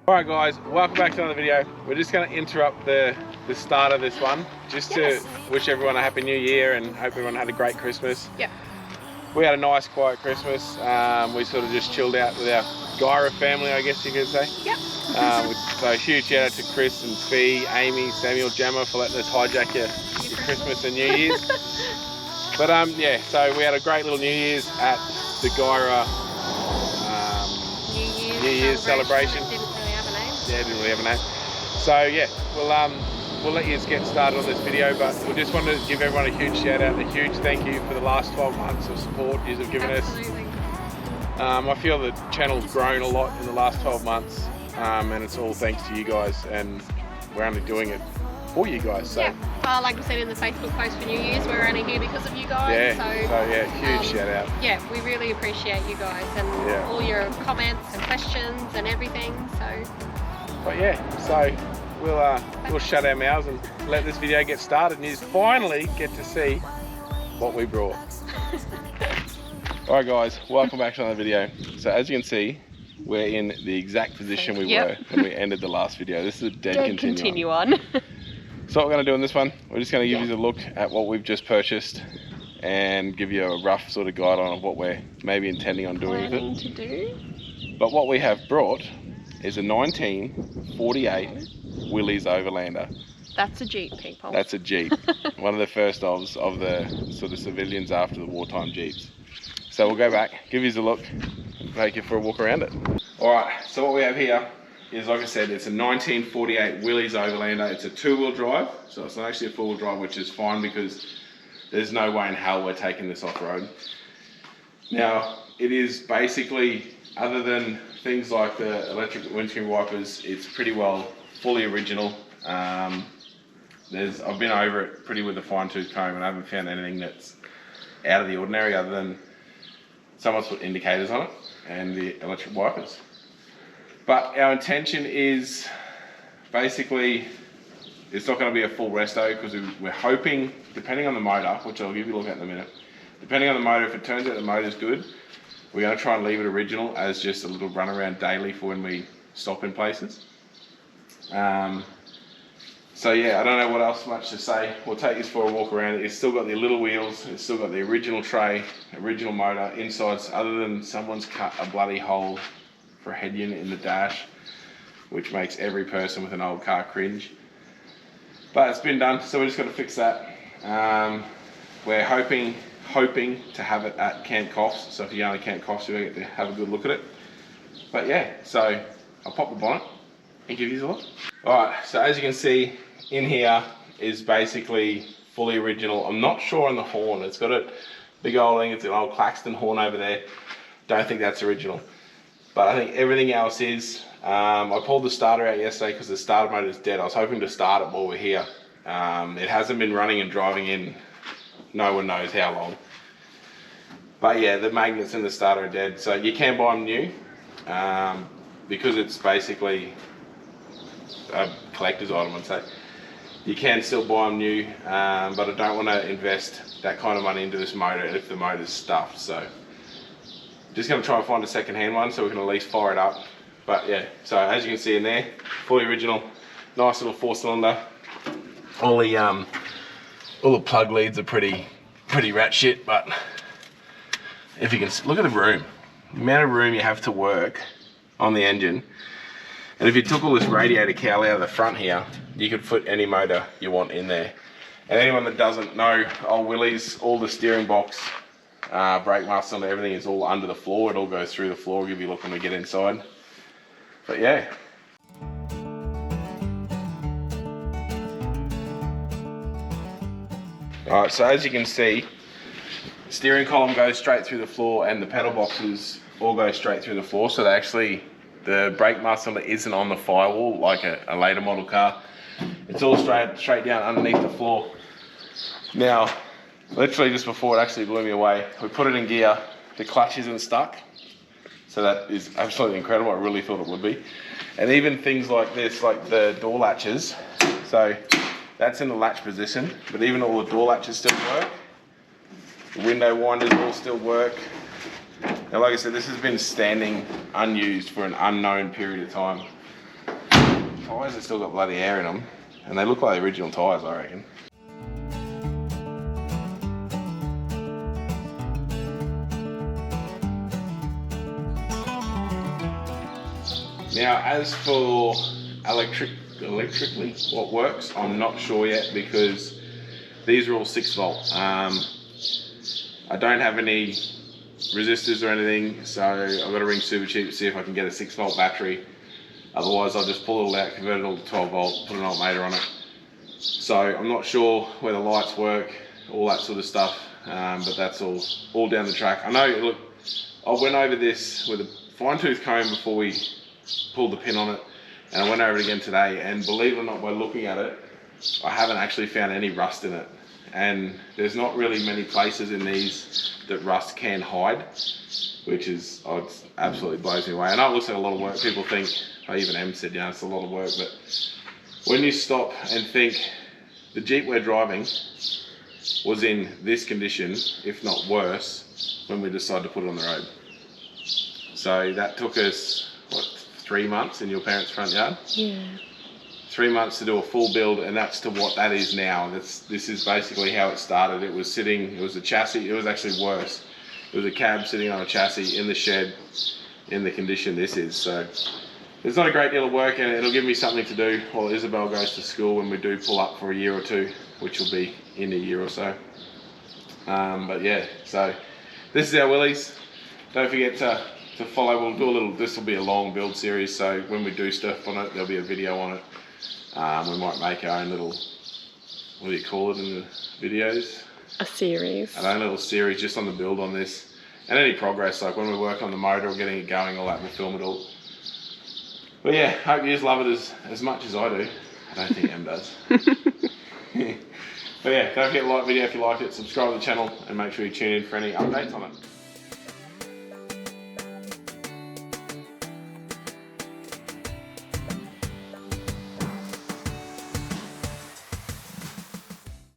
Alright guys, welcome back to another video. We're just going to interrupt the start of this one just to wish everyone a happy new year and hope everyone had a great Christmas. Yeah. We had a nice quiet Christmas. We sort of just chilled out with our Gyra family, I guess you could say. Yep. So huge shout out to Chris and Fee, Amy, Samuel, Gemma for letting us hijack your Christmas and New Year's. But yeah, so we had a great little New Year's at the Gyra New Year's celebration. Didn't really have a name. Yeah, didn't really have a name. So yeah, we'll let you get started on this video, but we just wanted to give everyone a huge shout out, a huge thank you for the last 12 months of support you have given us. I feel the channel's grown a lot in the last 12 months, and it's all thanks to you guys, and we're only doing it for you guys. So. Yeah, well, like we said in the Facebook post for New Year's, we're only here because of you guys. Yeah, so yeah, huge shout out. Yeah, we really appreciate you guys and all your comments and questions and everything. So. But yeah, so we'll shut our mouths and let this video get started, and you finally get to see what we brought. Alright guys, welcome back to another video. So as you can see, we're in the exact position we were when we ended the last video. This is a dead continue on. So what we're going to do in this one, we're just going to give you a look at what we've just purchased and give you a rough sort of guide on what we're maybe intending on doing with it. But what we have brought is a 1948 Willys Overlander. That's a Jeep, people. That's a Jeep. One of the first of the sort of civilians after the wartime Jeeps. So we'll go back, give you a look, take you for a walk around it. Alright, so what we have here is, like I said, it's a 1948 Willys Overlander. It's a two-wheel drive, so it's not actually a four-wheel drive, which is fine because there's no way in hell we're taking this off-road. Now, it is basically, other than things like the electric windscreen wipers, it's pretty well fully original. I've been over it pretty with a fine-tooth comb, and I haven't found anything that's out of the ordinary other than someone's put indicators on it and the electric wipers. But our intention is basically, it's not going to be a full resto because we're hoping, depending on the motor, which I'll give you a look at in a minute, depending on the motor, if it turns out the motor's good, we're going to try and leave it original as just a little run around daily for when we stop in places. So yeah, I don't know what else much to say. We'll take this for a walk around. It's still got the little wheels, it's still got the original tray, original motor, insides, other than someone's cut a bloody hole for a head unit in the dash, which makes every person with an old car cringe. But it's been done, so we're just got to fix that. We're hoping to have it at Camp Coffs, so if you go to Camp Coffs, you'll get to have a good look at it. But yeah, so I'll pop the bonnet and give you a look. Alright, so as you can see, in here is basically fully original. I'm not sure on the horn. It's got a big old thing, it's an old Claxton horn over there. Don't think that's original. But I think everything else is. I pulled the starter out yesterday because the starter motor is dead. I was hoping to start it while we're here. It hasn't been running and driving in no one knows how long. But yeah, the magnets in the starter are dead. So you can buy them new because it's basically a collector's item, I'd say. You can still buy them new, but I don't want to invest that kind of money into this motor if the motor's stuffed. So just going to try and find a second-hand one so we can at least fire it up. But yeah, so as you can see in there, fully original, nice little 4-cylinder. All the plug leads are pretty rat shit, but if you can look at the room, the amount of room you have to work on the engine. And if you took all this radiator cowl out of the front here, you could fit any motor you want in there. And anyone that doesn't know, old Willys, all the steering box, brake master and everything is all under the floor. It all goes through the floor. I'll give you a look when we get inside. But yeah. Alright, so as you can see, the steering column goes straight through the floor and the pedal boxes all go straight through the floor. So they actually, the brake master isn't on the firewall like a later model car. It's all straight down underneath the floor. Now, literally just before it actually blew me away, we put it in gear, the clutch isn't stuck. So that is absolutely incredible. I really thought it would be. And even things like this, like the door latches. So that's in the latch position, but even all the door latches still work. The window winders all still work. Now, like I said, this has been standing unused for an unknown period of time. Tyres have still got bloody air in them, and they look like the original tyres, I reckon. Now, as for electrically what works, I'm not sure yet, because these are all 6 volt. I don't have any resistors or anything, so I've got to ring Super Cheap to see if I can get a 6 volt battery. Otherwise I'll just pull it all out, convert it all to 12 volt, put an alternator on it. So I'm not sure where the lights work, all that sort of stuff, but that's all down the track. I know, look, I went over this with a fine tooth comb before we pulled the pin on it, and I went over it again today, and believe it or not, by looking at it, I haven't actually found any rust in it. And there's not really many places in these that rust can hide, which is, oh, it absolutely blows me away. I know it looks like a lot of work. People think, even Em said, it's a lot of work, but when you stop and think, the Jeep we're driving was in this condition, if not worse, when we decided to put it on the road. So that took us, what, 3 months in your parents' front yard? Yeah. 3 months to do a full build, and that's to what that is now. This is basically how it started. It was a chassis. It was actually worse. It was a cab sitting on a chassis in the shed in the condition this is. So there's not a great deal of work, and it'll give me something to do while Isabel goes to school when we do pull up for a year or two, which will be in a year or so. But yeah, so this is our Willys. Don't forget to follow. We'll do a little, this will be a long build series, so when we do stuff on it, there'll be a video on it. We might make our own little, what do you call it in the videos? A series. Our own little series just on the build on this. And any progress, like when we work on the motor or getting it going, all that, we'll film it all. But yeah, hope you just love it as much as I do. I don't think Em does. But yeah, don't forget to like the video if you liked it, subscribe to the channel, and make sure you tune in for any updates on it.